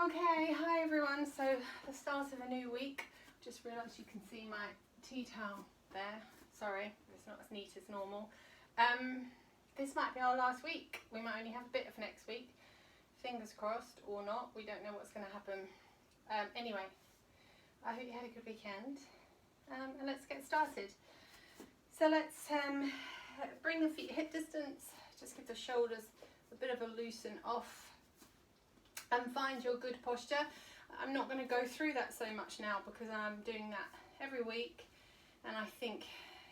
Okay, hi everyone. So the start of a new week. Just realised you can see my tea towel there. Sorry, it's not as neat as normal. This might be our last week. We might only have a bit of next week. Fingers crossed or not. We don't know what's going to happen. Anyway, I hope you had a good weekend. And let's get started. So let's bring the feet hip distance. Just give the shoulders a bit of a loosen off. And find your good posture. I'm not going to go through that so much now because I'm doing that every week and I think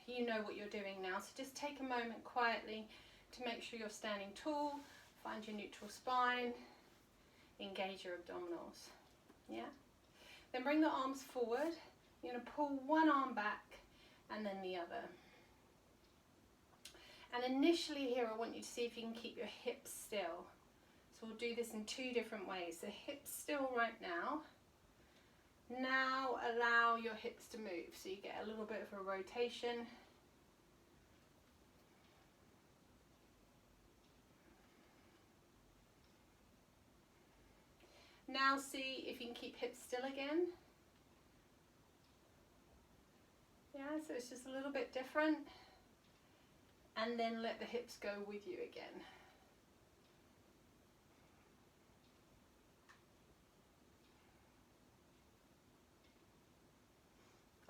you know what you're doing now. So just take a moment quietly to make sure you're standing tall, find your neutral spine, engage your abdominals. Yeah. Then bring the arms forward. You're going to pull one arm back and then the other. And initially here I want you to see if you can keep your hips still. So we'll do this in two different ways. So hips still right now. Now allow your hips to move. So you get a little bit of a rotation. Now see if you can keep hips still again. Yeah, so it's just a little bit different. And then let the hips go with you again.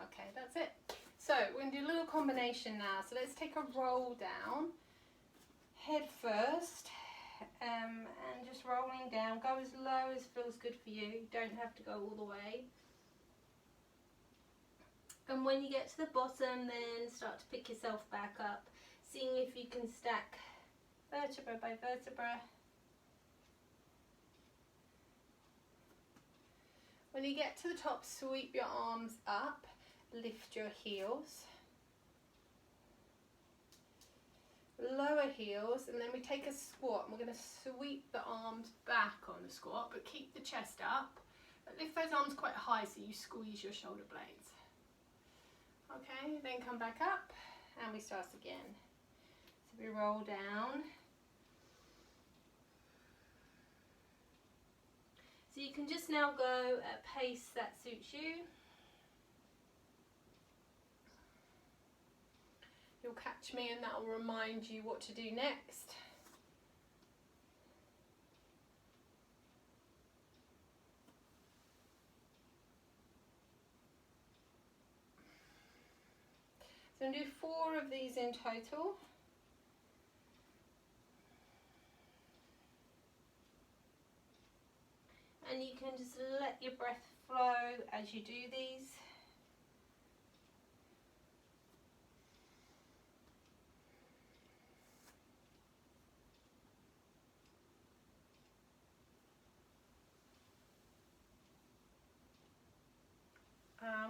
Okay, that's it. So we're going to do a little combination now. So let's take a roll down, head first, and just rolling down. Go as low as feels good for you. You don't have to go all the way. And when you get to the bottom, then start to pick yourself back up, seeing if you can stack vertebra by vertebra. When you get to the top, sweep your arms up. Lift your heels, lower heels, and then we take a squat. And we're going to sweep the arms back on the squat, but keep the chest up. But lift those arms quite high so you squeeze your shoulder blades. Okay, then come back up and we start again. So we roll down. So you can just now go at a pace that suits you. You'll catch me and that will remind you what to do next. So I'm going to do 4 of these in total. And you can just let your breath flow as you do these.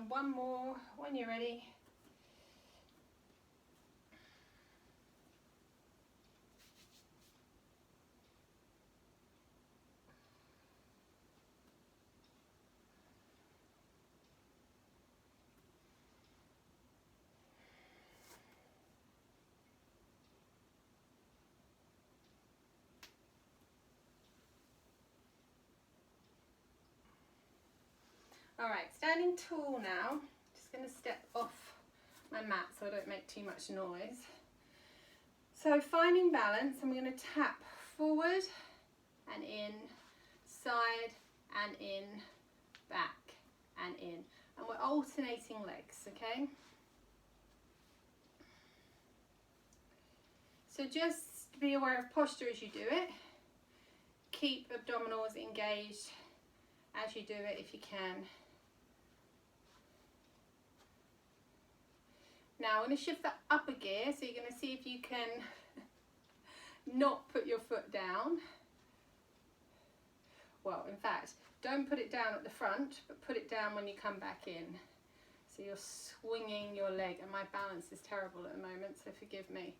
One more when you're ready. Alright, standing tall now. Just going to step off my mat so I don't make too much noise. So finding balance, I'm going to tap forward and in, side and in, back and in. And we're alternating legs, okay? So just be aware of posture as you do it. Keep abdominals engaged as you do it if you can. Now I'm going to shift that up a gear, so you're going to see if you can not put your foot down. Well, in fact, don't put it down at the front, but put it down when you come back in. So you're swinging your leg, and my balance is terrible at the moment, so forgive me.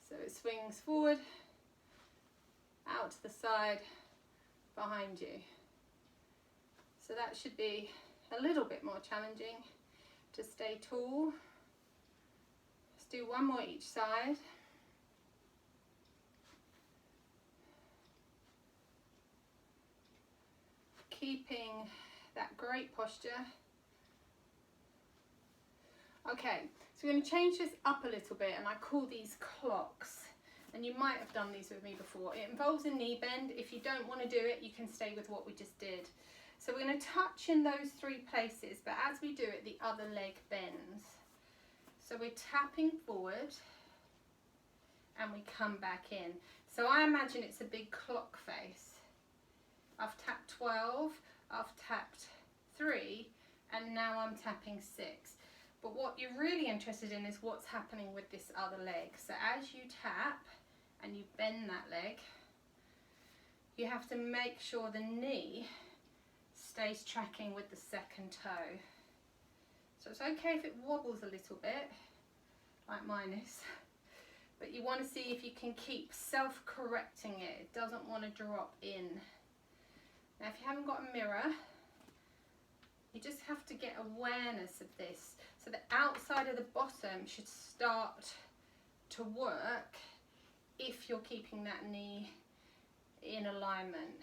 So it swings forward, out to the side, behind you. So that should be a little bit more challenging to stay tall. Do one more each side. keeping that great posture. Okay, so we're going to change this up a little bit, and I call these clocks. And you might have done these with me before. It involves a knee bend. If you don't want to do it, you can stay with what we just did. So we're going to touch in those 3 places, but as we do it, the other leg bends. So we're tapping forward and we come back in. So I imagine it's a big clock face. I've tapped 12, I've tapped 3, and now I'm tapping 6. But what you're really interested in is what's happening with this other leg. So as you tap and you bend that leg, you have to make sure the knee stays tracking with the second toe. So it's okay if it wobbles a little bit, like mine is, but you want to see if you can keep self-correcting it. It doesn't want to drop in. Now if you haven't got a mirror, you just have to get awareness of this. So the outside of the bottom should start to work if you're keeping that knee in alignment.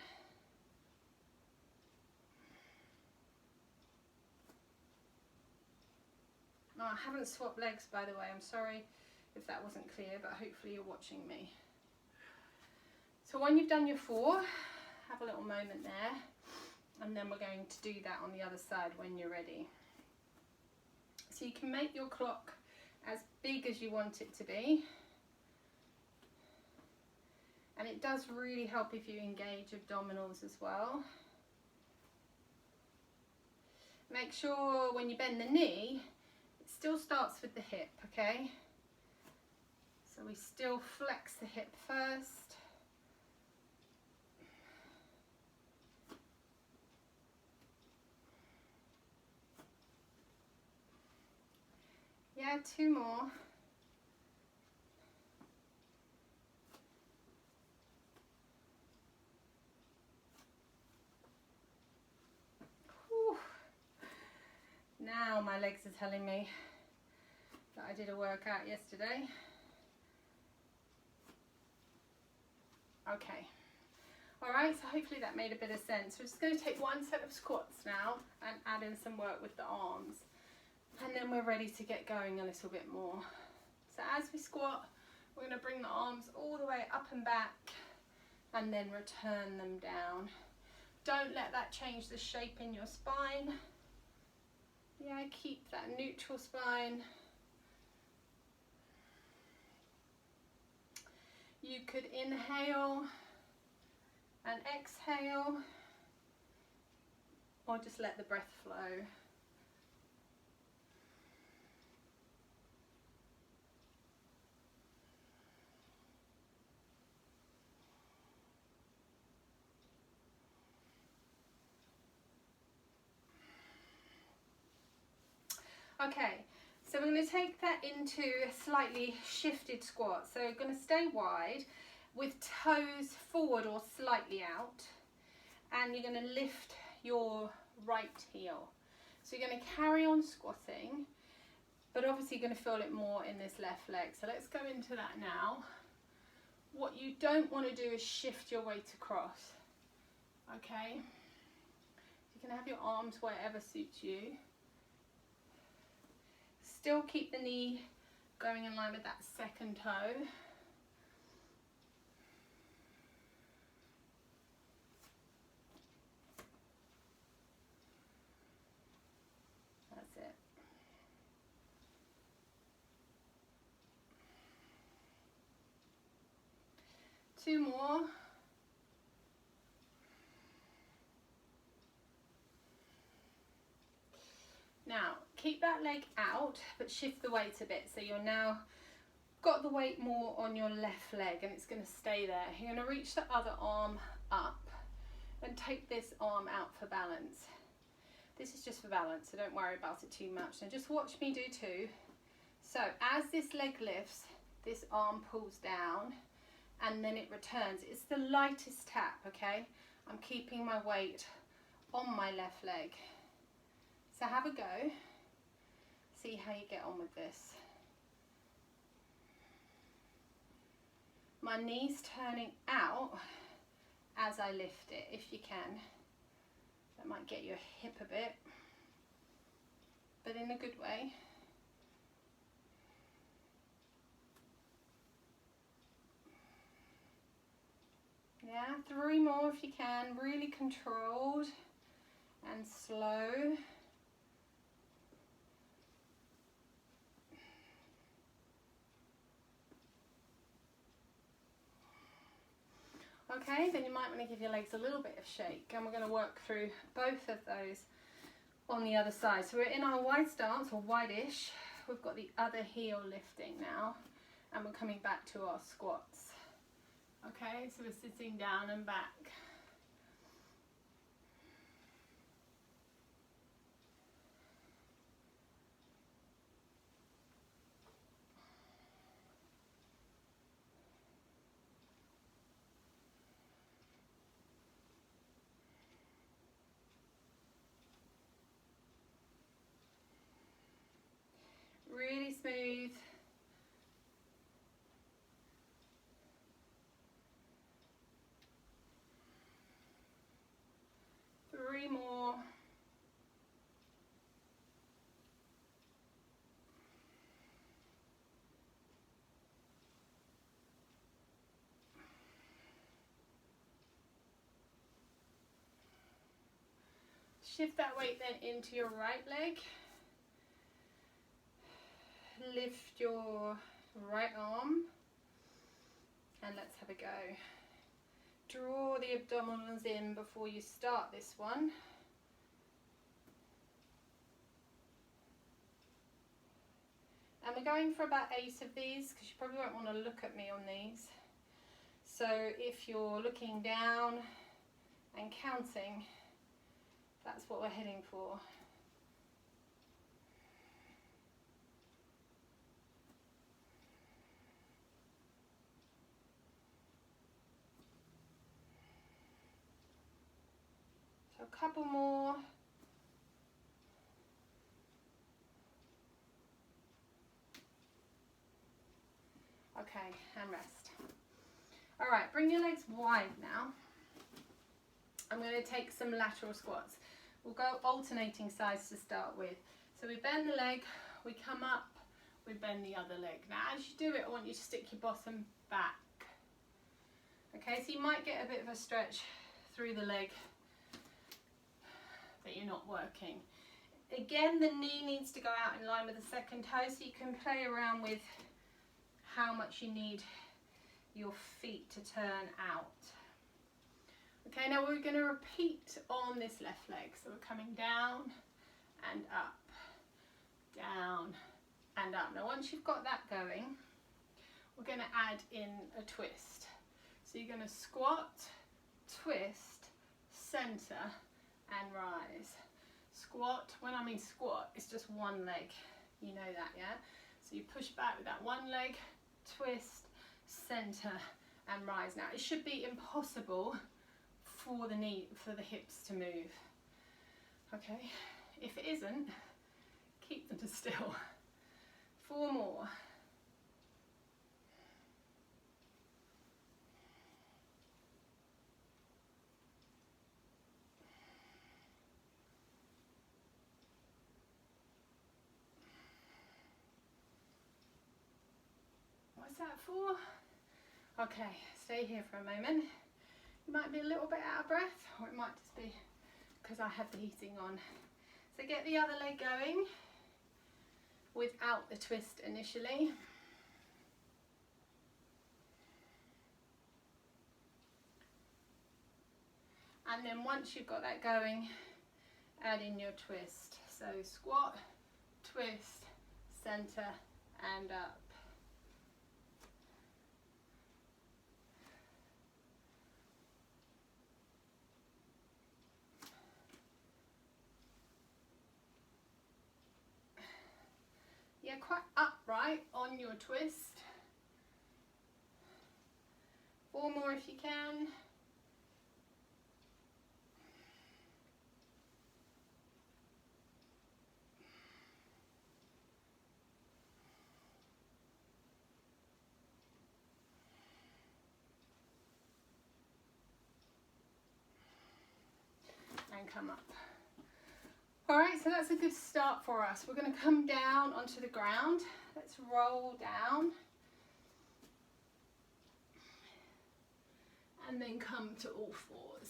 Oh, I haven't swapped legs, by the way. I'm sorry if that wasn't clear, but hopefully you're watching me. So when you've done your 4, have a little moment there, and then we're going to do that on the other side when you're ready. So you can make your clock as big as you want it to be, and it does really help if you engage abdominals as well. Make sure when you bend the knee, it still starts with the hip, okay? So we still flex the hip first. Yeah, 2 more. Whew. Now my legs are telling me that I did a workout yesterday. Okay. Alright, so hopefully that made a bit of sense. We're just going to take 1 set of squats now and add in some work with the arms. And then we're ready to get going a little bit more. So as we squat, we're going to bring the arms all the way up and back and then return them down. Don't let that change the shape in your spine. Yeah, keep that neutral spine. You could inhale and exhale, or just let the breath flow. Okay, so we're going to take that into a slightly shifted squat. So we're going to stay wide with toes forward or slightly out, and you're going to lift your right heel. So you're going to carry on squatting, but obviously you're going to feel it more in this left leg. So let's go into that now. What you don't want to do is shift your weight across. Okay, you can have your arms wherever suits you. Still keep the knee going in line with that second toe. That's it. Two more. Now, keep that leg out, but shift the weight a bit. So you're now got the weight more on your left leg, and it's going to stay there. You're going to reach the other arm up and take this arm out for balance. This is just for balance, so don't worry about it too much. Now just watch me do 2. So as this leg lifts, this arm pulls down and then it returns. It's the lightest tap, okay? I'm keeping my weight on my left leg. So have a go. See how you get on with this. My knee's turning out as I lift it, if you can. That might get your hip a bit, but in a good way. Yeah, 3 more if you can, really controlled and slow. Okay, then you might want to give your legs a little bit of shake, and we're going to work through both of those on the other side. So we're in our wide stance, or wide-ish. We've got the other heel lifting now, and we're coming back to our squats. Okay, so we're sitting down and back. Really smooth. Three more. Shift that weight then into your right leg. Lift your right arm, and let's have a go. Draw the abdominals in before you start this one. And we're going for about 8 of these, because you probably won't want to look at me on these. So if you're looking down and counting, that's what we're heading for. So a couple more. Okay, and rest. All right, bring your legs wide now. I'm going to take some lateral squats. We'll go alternating sides to start with. So we bend the leg, we come up, we bend the other leg. Now as you do it, I want you to stick your bottom back. Okay, so you might get a bit of a stretch through the leg that you're not working. Again, the knee needs to go out in line with the second toe, so you can play around with how much you need your feet to turn out. Okay, now we're going to repeat on this left leg. So we're coming down and up, down and up. Now once you've got that going, we're going to add in a twist. So you're going to squat, twist, center and rise. Squat, when I mean squat, it's just one leg. You know that, yeah? So you push back with that one leg, twist, center and rise. Now it should be impossible for the hips to move. Okay, if it isn't, keep them still. 4 more. What's that for? Okay, stay here for a moment. You might be a little bit out of breath, or it might just be because I have the heating on. So get the other leg going without the twist initially. And then once you've got that going, add in your twist. So squat, twist, center and up. Yeah, quite upright on your twist. 4 more if you can. And come up. Alright, so that's a good start for us. We're going to come down onto the ground. Let's roll down. And then come to all fours.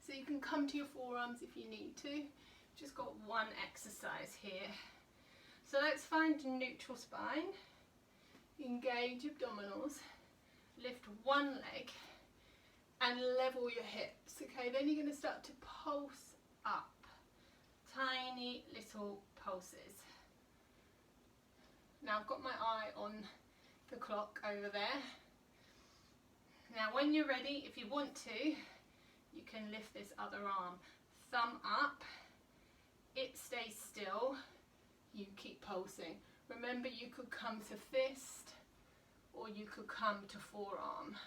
So you can come to your forearms if you need to. Just got one exercise here. So let's find a neutral spine. Engage abdominals. Lift one leg and level your hips. Okay, then you're going to start to pulse up. Tiny little pulses. Now I've got my eye on the clock over there. Now when you're ready, if you want to, you can lift this other arm. Thumb up, it stays still, you keep pulsing. Remember, you could come to fist or you could come to forearm.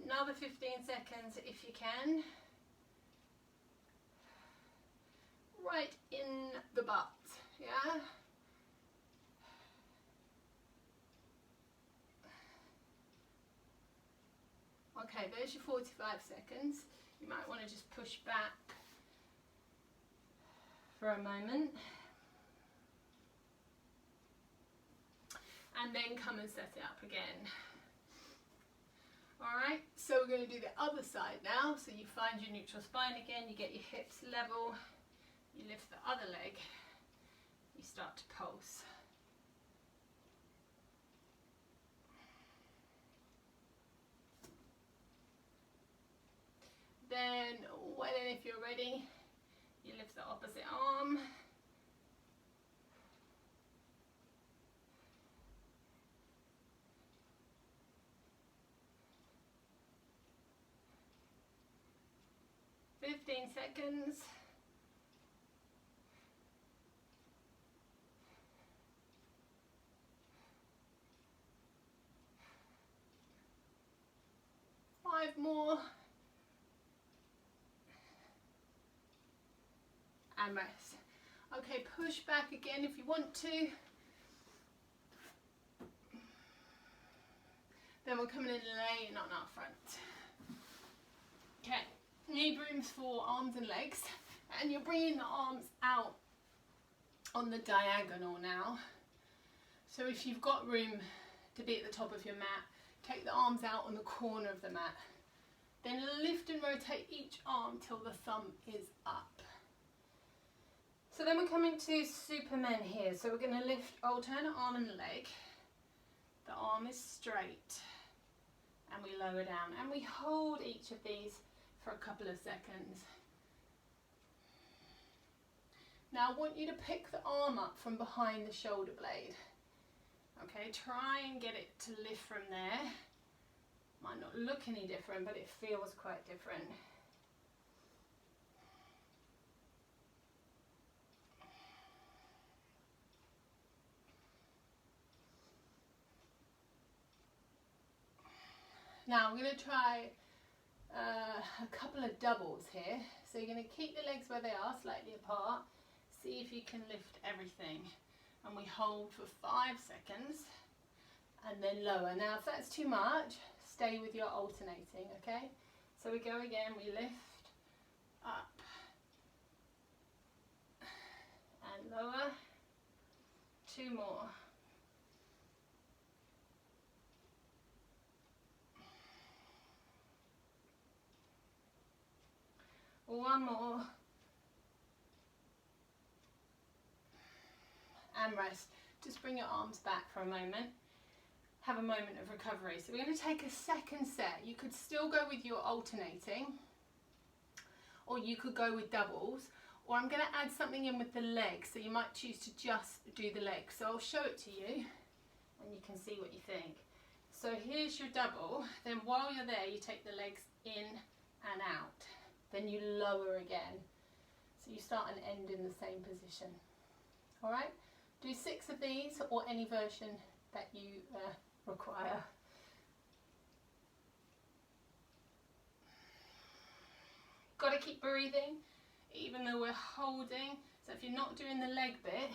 Another 15 seconds if you can. Right in the butt, yeah? Okay, there's your 45 seconds. You might want to just push back for a moment. And then come and set it up again. Alright, so we're going to do the other side now. So you find your neutral spine again, you get your hips level, you lift the other leg, you start to pulse. Then, if you're ready, you lift the opposite arm. Seconds. Five more. And rest. Okay, push back again if you want to. Then we're coming in laying on our front. Okay, knee brooms for arms and legs. And you're bringing the arms out on the diagonal now. So if you've got room to be at the top of your mat, take the arms out on the corner of the mat. Then lift and rotate each arm till the thumb is up. So then we're coming to Superman here. So we're going to lift alternate arm and leg. The arm is straight. And we lower down. And we hold each of these for a couple of seconds. Now I want you to pick the arm up from behind the shoulder blade. Okay, try and get it to lift from there. Might not look any different, but it feels quite different. Now we're going to try a couple of doubles here. So you're going to keep the legs where they are, slightly apart. See if you can lift everything. And we hold for 5 seconds and then lower. Now if that's too much, stay with your alternating, okay? So we go again, we lift, up, and lower. 2 more. One more. And rest. Just bring your arms back for a moment. Have a moment of recovery. So we're going to take a second set. You could still go with your alternating, or you could go with doubles, or I'm going to add something in with the legs. So you might choose to just do the legs. So I'll show it to you and you can see what you think. So here's your double. Then while you're there, you take the legs in and out. Then you lower again. So you start and end in the same position. All right? Do 6 of these, or any version that you require. Got to keep breathing, even though we're holding. So if you're not doing the leg bit,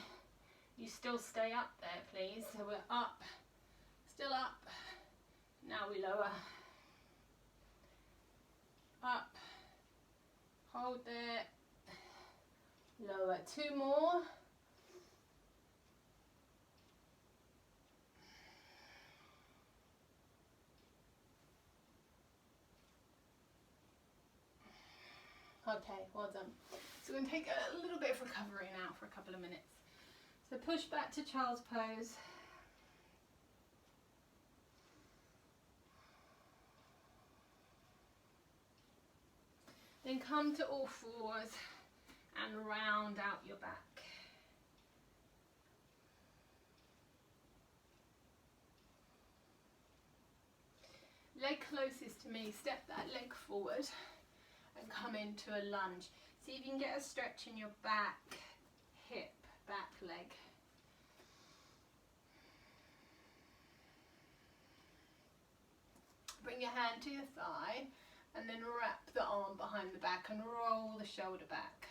you still stay up there, please. So we're up, still up. Now we lower. Up. Hold there, Lower, 2 more. Okay, well done. So we're going to take a little bit of recovery now for a couple of minutes. So push back to child's pose. Then come to all fours and round out your back. Leg closest to me, step that leg forward and come into a lunge. See if you can get a stretch in your back, hip, back leg. Bring your hand to your thigh and then wrap the arm behind the back and roll the shoulder back.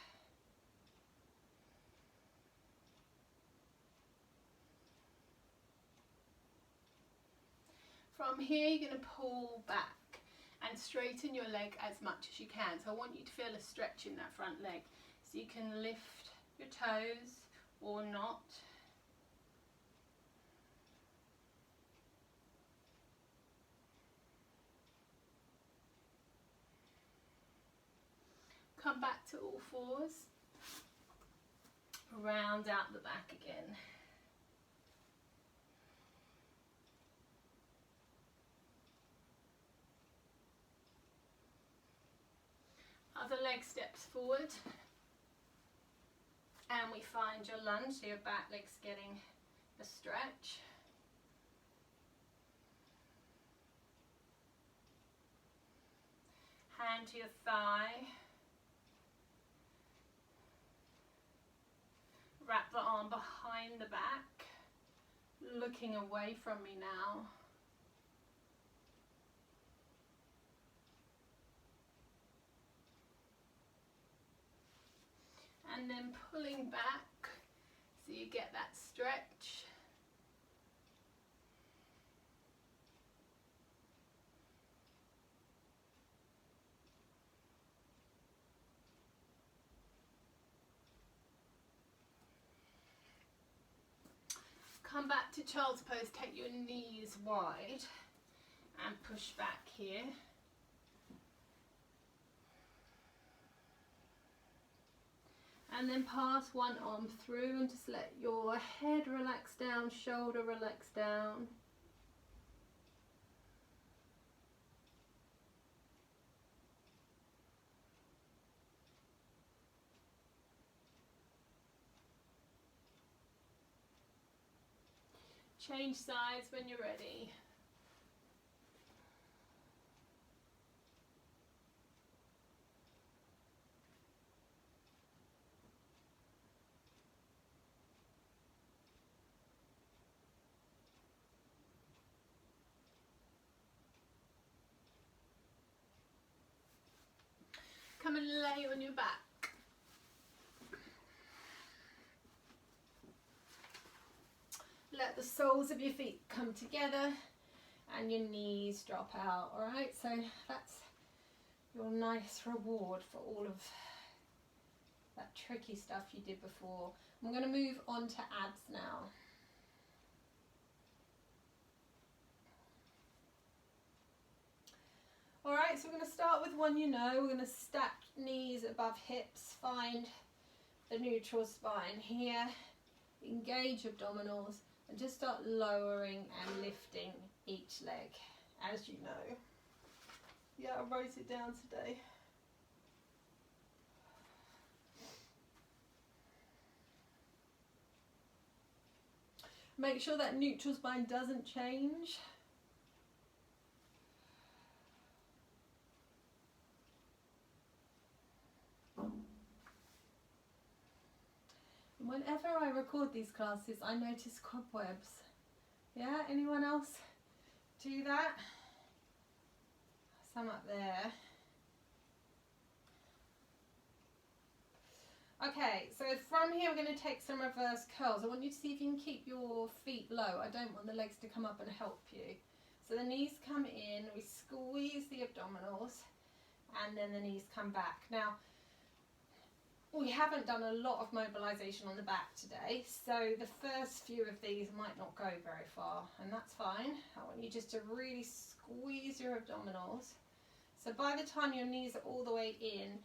From here you're going to pull back and straighten your leg as much as you can. So I want you to feel a stretch in that front leg. So you can lift your toes or not. Come back to all fours. Round out the back again. Other leg steps forward. And we find your lunge, so your back leg's getting a stretch. Hand to your thigh. Wrap the arm behind the back, looking away from me now. And then pulling back so you get that stretch. Come back to child's pose, take your knees wide and push back here. And then pass one arm through and just let your head relax down, shoulder relax down. Change sides when you're ready. Come and lay on your back. Let the soles of your feet come together and your knees drop out, all right? So that's your nice reward for all of that tricky stuff you did before. I'm going to move on to abs now. All right, so we're going to start with one you know. We're going to stack knees above hips, find the neutral spine here, engage abdominals, and just start lowering and lifting each leg, as you know. Yeah, I wrote it down today. Make sure that neutral spine doesn't change. Whenever I record these classes, I notice cobwebs. Yeah, anyone else do that? Some up there. Okay, so from here we're going to take some reverse curls. I want you to see if you can keep your feet low. I don't want the legs to come up and help you. So the knees come in, we squeeze the abdominals, and then the knees come back. Now, we haven't done a lot of mobilisation on the back today, so the first few of these might not go very far, and that's fine. I want you just to really squeeze your abdominals. So by the time your knees are all the way in,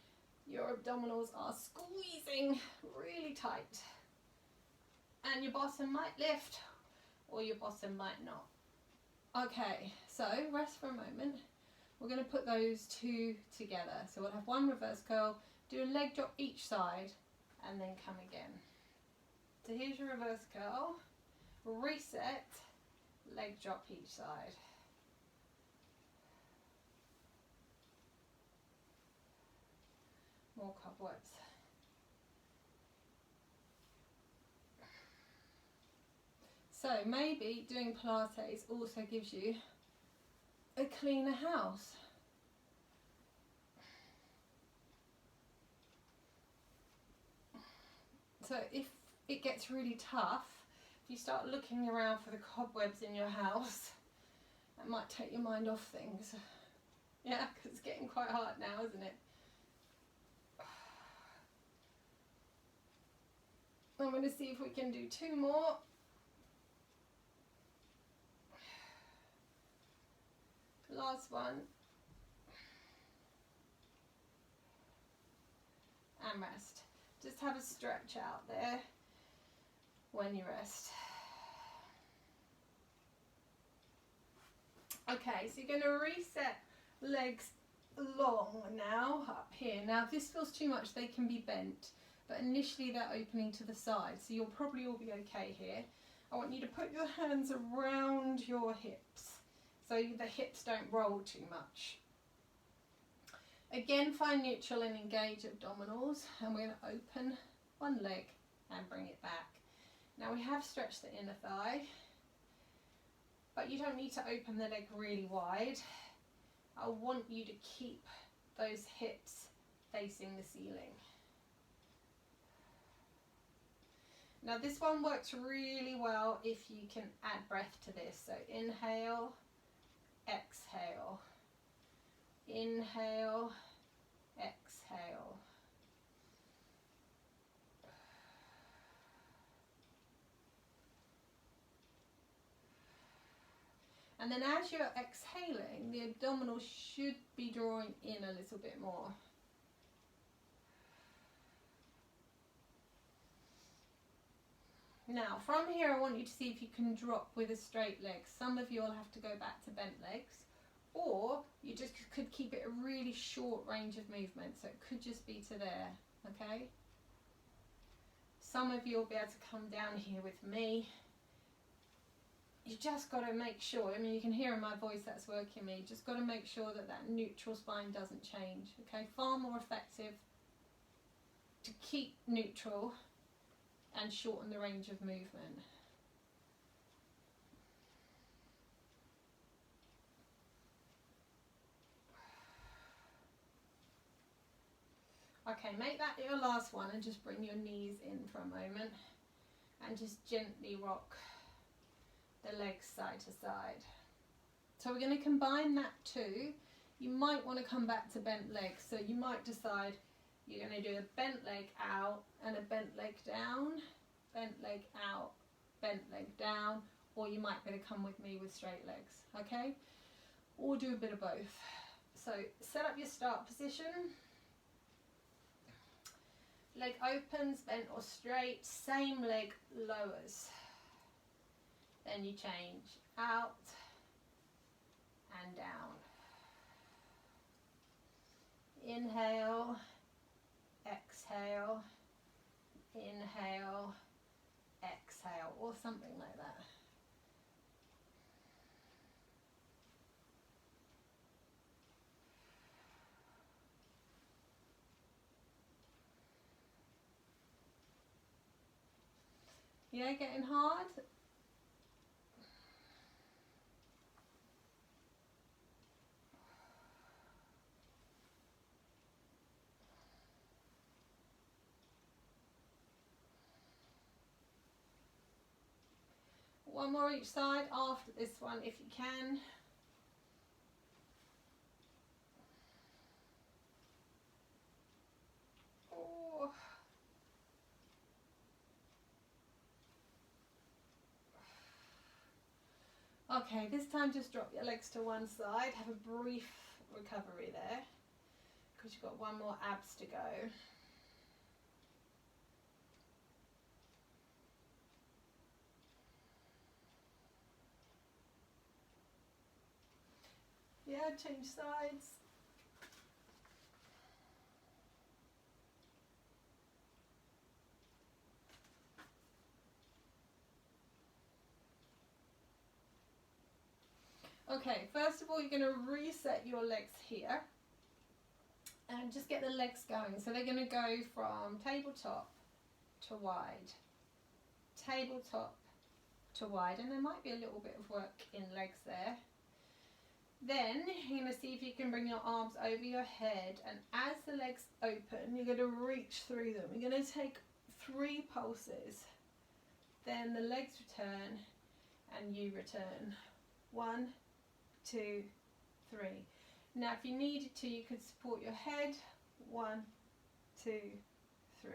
your abdominals are squeezing really tight. And your bottom might lift, or your bottom might not. Okay, so rest for a moment. We're going to put those two together. So we'll have one reverse curl, do a leg drop each side, and then come again. So here's your reverse curl, reset, leg drop each side. More cobwebs. So maybe doing Pilates also gives you a cleaner house. So if it gets really tough, if you start looking around for the cobwebs in your house, that might take your mind off things. Yeah, because it's getting quite hard now, isn't it? I'm going to see if we can do two more. Last one. And rest. Just have a stretch out there when you rest. Okay, so you're going to reset legs long now up here. Now if this feels too much, they can be bent, but initially they're opening to the side, so you'll probably all be okay here. I want you to put your hands around your hips so the hips don't roll too much. Again, find neutral and engage abdominals, and we're going to open one leg and bring it back. Now we have stretched the inner thigh, but you don't need to open the leg really wide. I want you to keep those hips facing the ceiling. Now this one works really well if you can add breath to this. So inhale, exhale, inhale, exhale. And then as you're exhaling, the abdominals should be drawing in a little bit more. Now from here I want you to see if you can drop with a straight leg. Some of you will have to go back to bent legs, or you just could keep it a really short range of movement, so it could just be to there, okay? Some of you will be able to come down here with me. You just got to make sure, I mean you can hear in my voice that's working me, just got to make sure that that neutral spine doesn't change, okay? Far more effective to keep neutral and shorten the range of movement. Okay, make that your last one and just bring your knees in for a moment and just gently rock the legs side to side. So we're going to combine that too. You might want to come back to bent legs, so you might decide you're going to do a bent leg out and a bent leg down, bent leg out, bent leg down, or you might better come with me with straight legs, okay? Or do a bit of both. So set up your start position. Leg opens, bent or straight, same leg lowers. Then you change out and down. Inhale, exhale, inhale, exhale, or something like that. Yeah, getting hard? One more each side after this one if you can. Oh, Okay, this time just drop your legs to one side. Have a brief recovery there because you've got one more abs to go. Yeah, change sides. Okay, first of all, you're going to reset your legs here and just get the legs going. So they're going to go from tabletop to wide, tabletop to wide, and there might be a little bit of work in legs there. Then you're going to see if you can bring your arms over your head, and as the legs open, you're going to reach through them. You're going to take 3 pulses. Then the legs return and you return. 1, 2, 3. Now if you needed to, you could support your head. 1, 2, 3.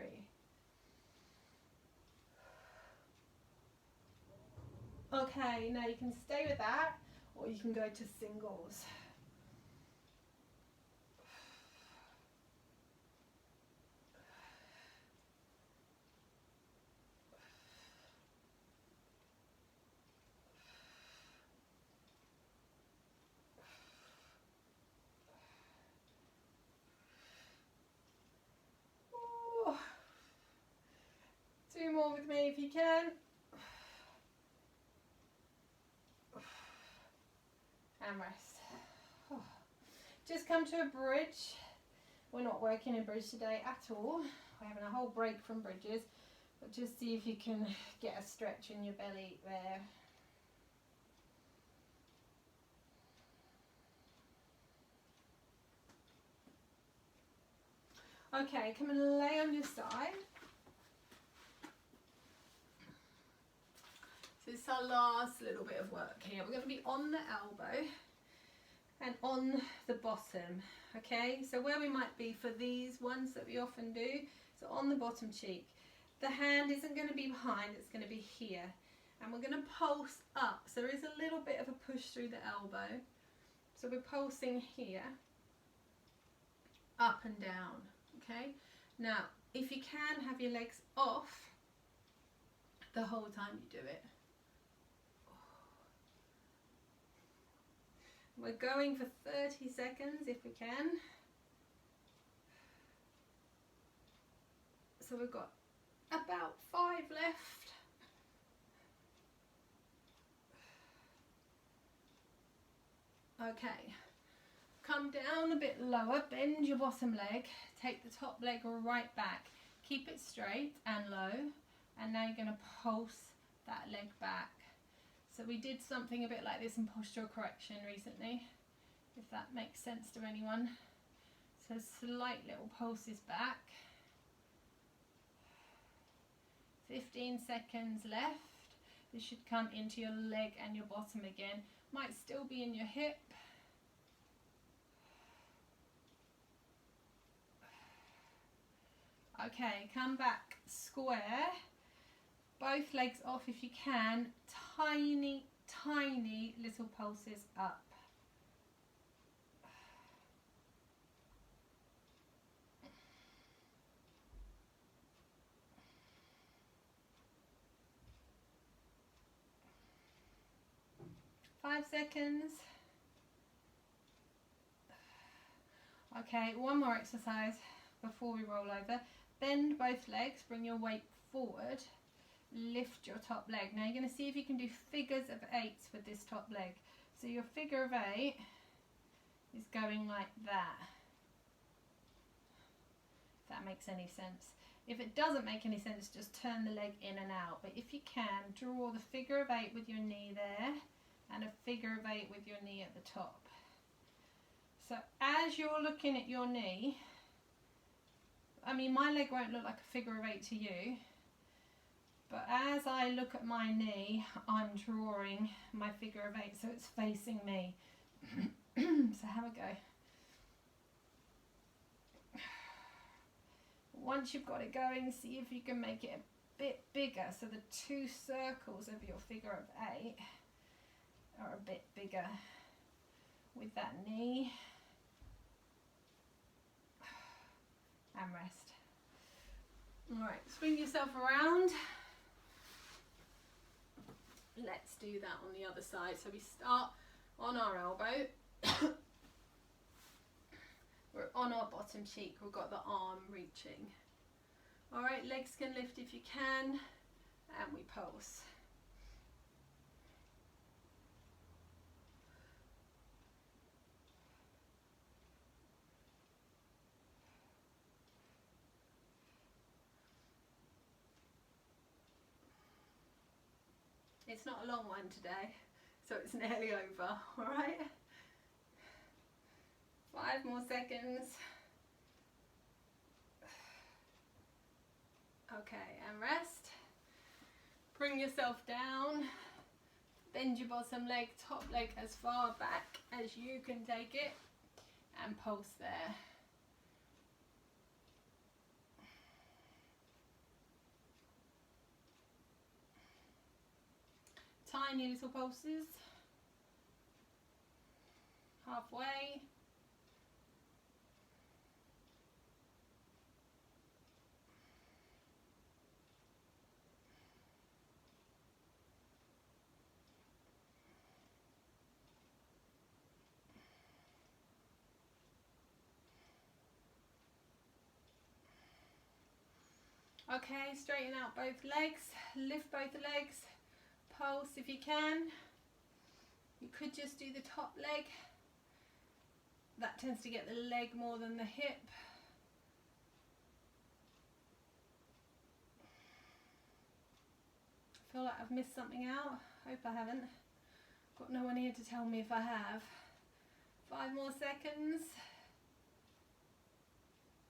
Okay, now you can stay with that, or you can go to singles. Ooh. 2 more with me if you can. And rest. Just come to a bridge. We're not working in bridge today at all. We're having a whole break from bridges, but just see if you can get a stretch in your belly there. Okay, come and lay on your side. So this is our last little bit of work here. We're going to be on the elbow and on the bottom, okay? So where we might be for these ones that we often do, so on the bottom cheek. The hand isn't going to be behind, it's going to be here. And we're going to pulse up. So there is a little bit of a push through the elbow. So we're pulsing here, up and down, okay? Now, if you can, have your legs off the whole time you do it. We're going for 30 seconds if we can. So we've got about 5 left. Okay, come down a bit lower, bend your bottom leg, take the top leg right back, keep it straight and low, and now you're going to pulse that leg back. So we did something a bit like this in postural correction recently, if that makes sense to anyone. So slight little pulses back. 15 seconds left. This should come into your leg and your bottom again. Might still be in your hip. Okay, come back square. Both legs off if you can. Tiny, tiny little pulses up. Five seconds. Okay, one more exercise before we roll over. Bend both legs, bring your weight forward. Lift your top leg. Now you're going to see if you can do figures of 8s with this top leg. So your figure of 8 is going like that. If that makes any sense. If it doesn't make any sense, just turn the leg in and out. But if you can, draw the figure of 8 with your knee there and a figure of 8 with your knee at the top. So as you're looking at your knee, I mean, my leg won't look like a figure of 8 to you. But as I look at my knee, I'm drawing my figure of 8, so it's facing me. So have a go. Once you've got it going, see if you can make it a bit bigger. So the 2 circles of your figure of 8 are a bit bigger with that knee. And rest. Alright, swing yourself around. Let's do that on the other side. So we start on our elbow. We're on our bottom cheek. We've got the arm reaching. Alright, legs can lift if you can. And we pulse. It's not a long one today, so it's nearly over, all right? 5 more seconds. Okay, and rest. Bring yourself down. Bend your bottom leg, top leg as far back as you can take it, and pulse there. Tiny little pulses. Halfway. Okay, straighten out both legs, lift both legs, pulse if you can. You could just do the top leg. That tends to get the leg more than the hip. I feel like I've missed something out. Hope I haven't. Got no one here to tell me if I have. 5 more seconds.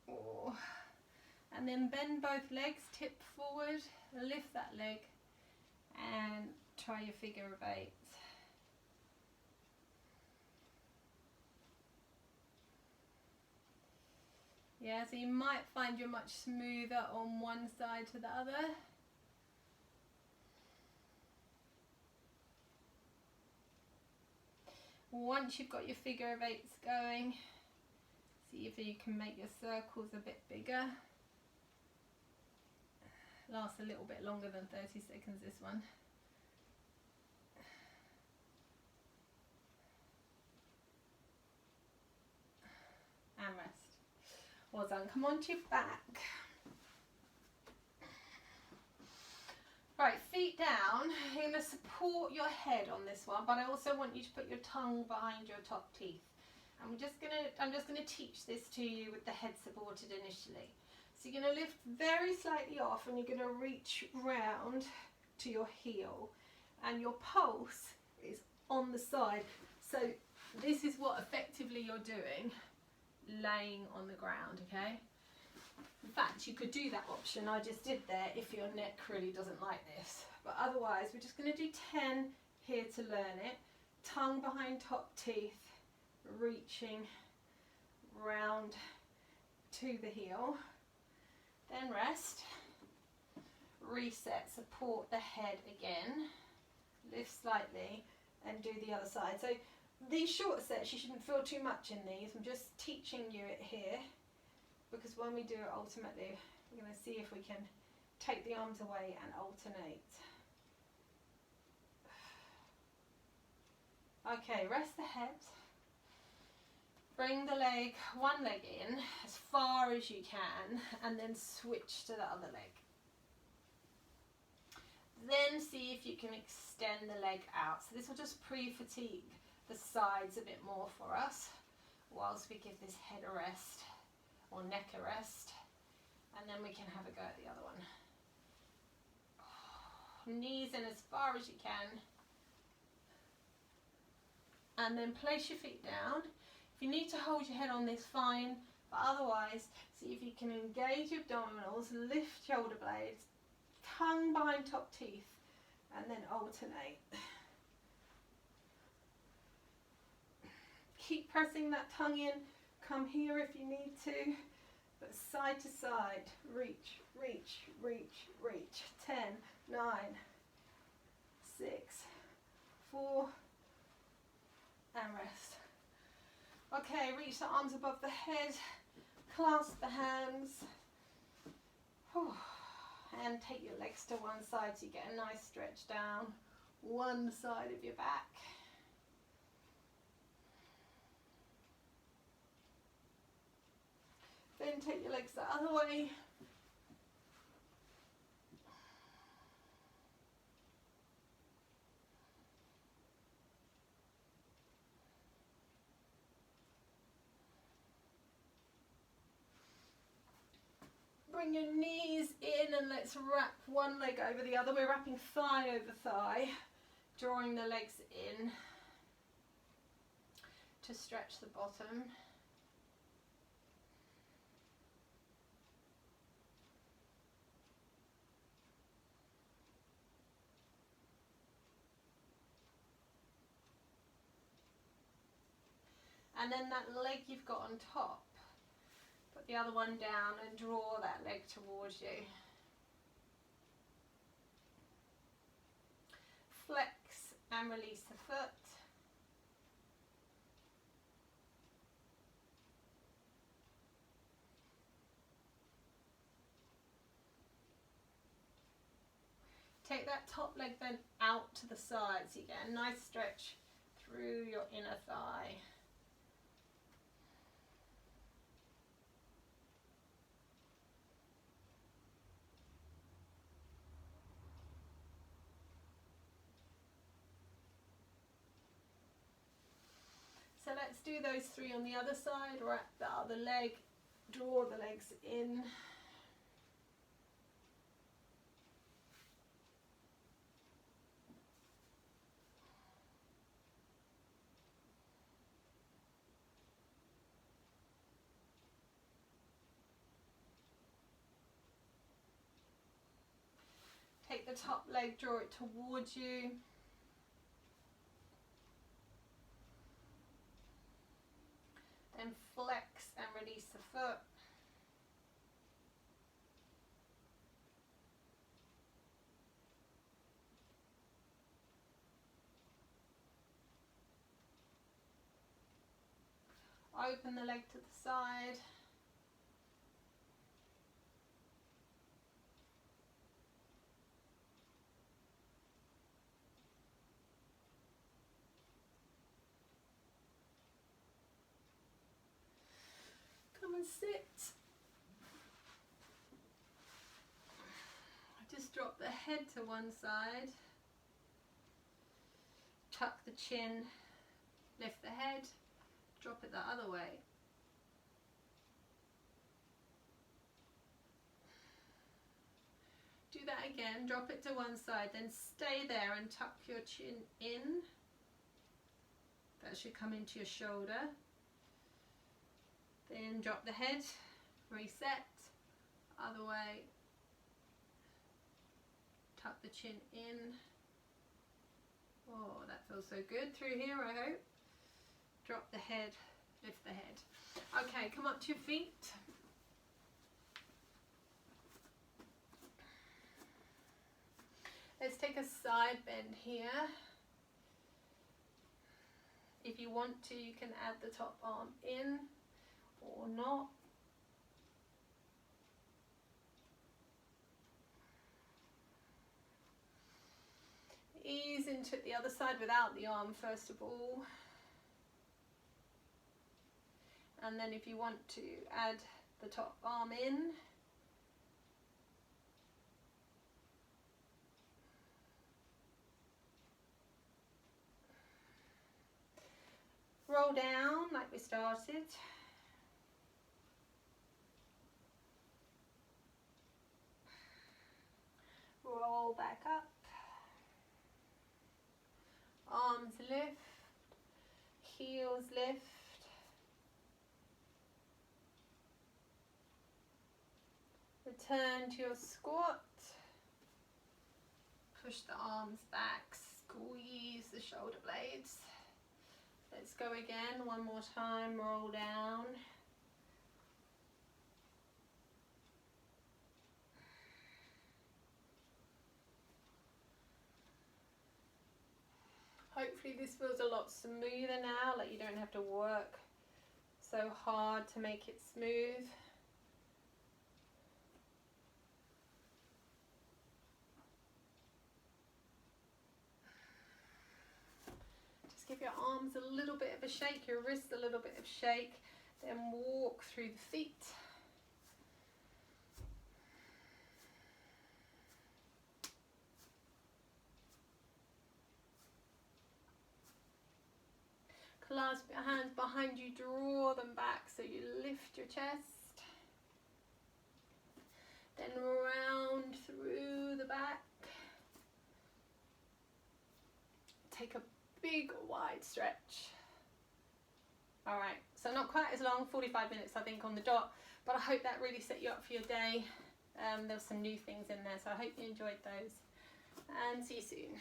Oh. And then bend both legs, tip forward, lift that leg, and try your figure of 8. Yeah, so you might find you're much smoother on one side to the other. Once you've got your figure of 8s going, see if you can make your circles a bit bigger. Lasts a little bit longer than 30 seconds, this one. And rest. Well done. Come on to your back. Right, feet down. You're going to support your head on this one, but I also want you to put your tongue behind your top teeth. I'm just gonna teach this to you with the head supported initially. So you're going to lift very slightly off and you're going to reach round to your heel, and your pulse is on the side. So this is what effectively you're doing, laying on the ground, okay? In fact, you could do that option I just did there if your neck really doesn't like this. But otherwise, we're just going to do 10 here to learn it. Tongue behind top teeth, reaching round to the heel. Then rest, reset, support the head again, lift slightly and do the other side. So these short sets, you shouldn't feel too much in these. I'm just teaching you it here because when we do it ultimately, we're going to see if we can take the arms away and alternate. Okay, rest the head. Bring the leg, one leg in as far as you can and then switch to the other leg. Then see if you can extend the leg out. So this will just pre-fatigue the sides a bit more for us whilst we give this head a rest or neck a rest, and then we can have a go at the other one. Knees in as far as you can, and then place your feet down. If you need to hold your head on this, fine, but otherwise see if you can engage your abdominals, lift shoulder blades, tongue behind top teeth, and then alternate. Keep pressing that tongue in. Come here if you need to, but side to side. Reach, reach, reach, reach. 10, 9, 6, 4, and rest. Okay, reach the arms above the head, clasp the hands, and take your legs to one side so you get a nice stretch down one side of your back. Then take your legs the other way. Bring your knees in and let's wrap one leg over the other. We're wrapping thigh over thigh, drawing the legs in to stretch the bottom. And then that leg you've got on top, put the other one down and draw that leg towards you. Flex and release the foot. Take that top leg then out to the side so you get a nice stretch through your inner thigh. So let's do those three on the other side. Wrap the other leg, draw the legs in. Take the top leg, draw it towards you. Then flex and release the foot. Open the leg to the side. Come and sit. Just drop the head to one side. Tuck the chin, lift the head, drop it the other way. Do that again, drop it to one side, then stay there and tuck your chin in. That should come into your shoulder. Then drop the head, reset, other way. Tuck the chin in. Oh, that feels so good through here, I hope. Drop the head, lift the head. Okay, come up to your feet. Let's take a side bend here. If you want to, you can add the top arm in or not. Ease into the other side without the arm first of all. And then if you want to add the top arm in. Roll down like we started. Roll back up. Arms lift, heels lift. Return to your squat. Push the arms back, squeeze the shoulder blades. Let's go again, one more time, roll down. Hopefully this feels a lot smoother now, like you don't have to work so hard to make it smooth. Just give your arms a little bit of a shake, your wrists a little bit of shake, then walk through the feet. Clasp your hands behind you, draw them back so you lift your chest. Then round through the back. Take a big wide stretch. Alright, so not quite as long, 45 minutes I think on the dot, but I hope that really set you up for your day. There were some new things in there, so I hope you enjoyed those. And see you soon.